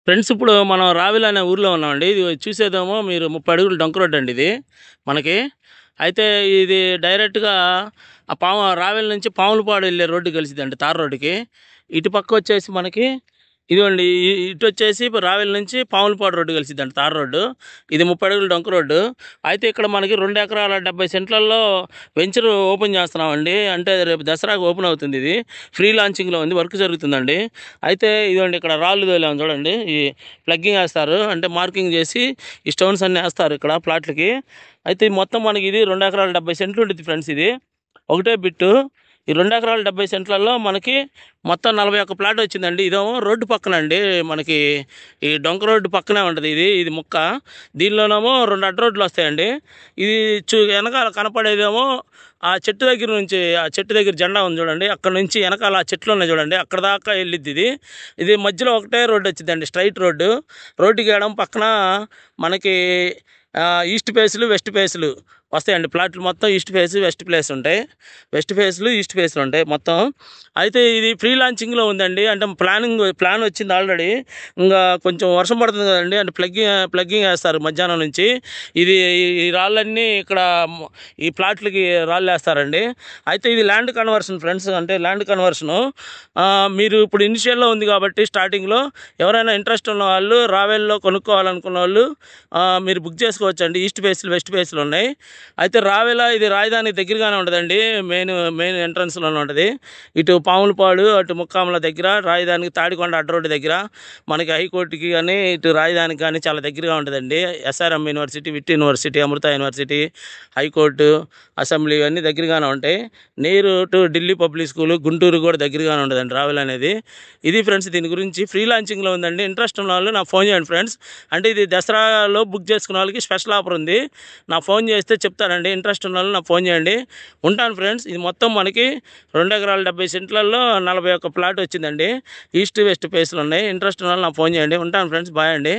Friends ఇప్పుడు మనం రావిల అనే ఊర్లో ఉన్నామండి. ఇది చూసేదేమో మీరు 30 అడుగులు డొంక రోడ్ అండి ఇది మనకి. అయితే ఇది డైరెక్ట్‌గా రావెల నుంచి పాములపాడు వెళ్ళే రోడ్డు కలిసిద్దండి తార్ రోడ్డుకి. ఇటు పక్క వచ్చేసి మనకి ఇదిగోండి ఇటొచ్చేసి రావెల నుంచి పాములపాడు రోడ్డు కలిసిద్దండి తార్ రోడ్డు. ఇది 30 అడుగుల డొంక రోడ్డు. అయితే ఇక్కడ మనకి 2 ఎకరాల 70 సెంట్లలో వెంచర్ ఓపెన్ చేస్తున్నామండి. అంటే రేపు దసరాకు ఓపెన్ అవుతుంది ఇది. ఫ్రీ లాంచింగ్‌లో ఉంది. వర్క్ జరుగుతుందండి. అయితే ఇదిగోండి ఇక్కడ రాళ్ళు తోలాము చూడండి. ఈ ప్లగ్గింగ్ వేస్తారు. అంటే మార్కింగ్ చేసి ఈ స్టోన్స్ అన్నీ వేస్తారు ఇక్కడ ప్లాట్లకి. అయితే మొత్తం మనకి ఇది 2 ఎకరాల 70 సెంట్లు ఉంటుంది ఫ్రెండ్స్ ఇది. ఒకటే బిట్టు. ఈ 2 ఎకరాల 70 సెంట్లలో మనకి మొత్తం 41 ప్లాట్ వచ్చిందండి. ఇదేమో రోడ్డు పక్కన అండి. మనకి ఈ డొంక రోడ్డు పక్కనే ఉంటుంది ఇది ముక్క. దీనిలోనేమో 2 అడ్డ రోడ్లు వస్తాయండి. ఇది వెనకాల కనపడేదేమో ఆ చెట్టు దగ్గర నుంచి, ఆ చెట్టు దగ్గర జెండా ఉంది చూడండి, అక్కడ నుంచి వెనకాల ఆ చెట్లు ఉన్నాయి చూడండి, అక్కడ దాకా వెళ్ళిద్ది ఇది. ఇది మధ్యలో ఒకటే రోడ్డు వచ్చిందండి, స్ట్రైట్ రోడ్డు. రోడ్డుకి వేయడం పక్కన మనకి ఈస్ట్ ఫేసులు వెస్ట్ ఫేసులు వస్తాయండి. ప్లాట్లు మొత్తం ఈస్ట్ ఫేస్ వెస్ట్ ప్లేస్ ఉంటాయి. వెస్ట్ ఫేస్లు ఈస్ట్ ఫేస్లు ఉంటాయి మొత్తం. అయితే ఇది ఫ్రీ లాంచింగ్లో ఉందండి. అంటే ప్లాన్ వచ్చింది ఆల్రెడీ. ఇంకా కొంచెం వర్షం పడుతుంది కదండి, అంటే ప్లగ్గింగ్ వేస్తారు మధ్యాహ్నం నుంచి. ఇది ఈ రాళ్ళన్నీ ఇక్కడ ఈ ప్లాట్లకి రాళ్ళు వేస్తారండి. అయితే ఇది ల్యాండ్ కన్వర్షన్ ఫ్రెండ్స్, అంటే ల్యాండ్ కన్వర్షను. మీరు ఇప్పుడు ఇనిషియల్లో ఉంది కాబట్టి స్టార్టింగ్లో ఎవరైనా ఇంట్రెస్ట్ ఉన్న వాళ్ళు రావెల్లో కొనుక్కోవాలనుకున్న వాళ్ళు మీరు బుక్ చేసుకోవచ్చండి. ఈస్ట్ ఫేస్లు వెస్ట్ ఫేస్లు ఉన్నాయి. అయితే రావెల ఇది రాజధానికి దగ్గరగానే ఉంటుందండి. మెయిన్ ఎంట్రన్స్లోనే ఉంటుంది. ఇటు పాములపాడు, అటు ముక్కాముల దగ్గర, రాజధానికి తాడికొండ అడ్డ రోడ్డు దగ్గర, మనకి హైకోర్టుకి కానీ ఇటు రాజధానికి కానీ చాలా దగ్గరగా ఉంటుందండి. ఎస్ఆర్ఎం యూనివర్సిటీ, విట్ యూనివర్సిటీ, అమృత యూనివర్సిటీ, హైకోర్టు, అసెంబ్లీ ఇవన్నీ దగ్గరగానే ఉంటాయి. నీరు to Delhi public school, Guntur కూడా దగ్గరగానే ఉంటుందండి రావెల అనేది. ఇది ఫ్రెండ్స్, దీని గురించి ఫ్రీ లాంచింగ్లో ఉందండి. ఇంట్రెస్ట్ ఉన్న వాళ్ళు నాకు ఫోన్ చేయండి ఫ్రెండ్స్. అంటే ఇది దసరాలో బుక్ చేసుకున్న వాళ్ళకి స్పెషల్ ఆఫర్ ఉంది. నా ఫోన్ చేస్తే చెప్తానండి. ఇంట్రెస్ట్ ఉన్న వాళ్ళు నాకు ఫోన్ చేయండి. ఉంటాను ఫ్రెండ్స్. ఇది మొత్తం మనకి 2 ఎకరాల 70 సెంట్లలో 41 ప్లాట్ వచ్చిందండి. ఈస్ట్ వెస్ట్ ఫేస్లు ఉన్నాయి. ఇంట్రెస్ట్ ఉన్న వాళ్ళు నాకు ఫోన్ చేయండి. ఉంటాను ఫ్రెండ్స్. బాయ్ అండి.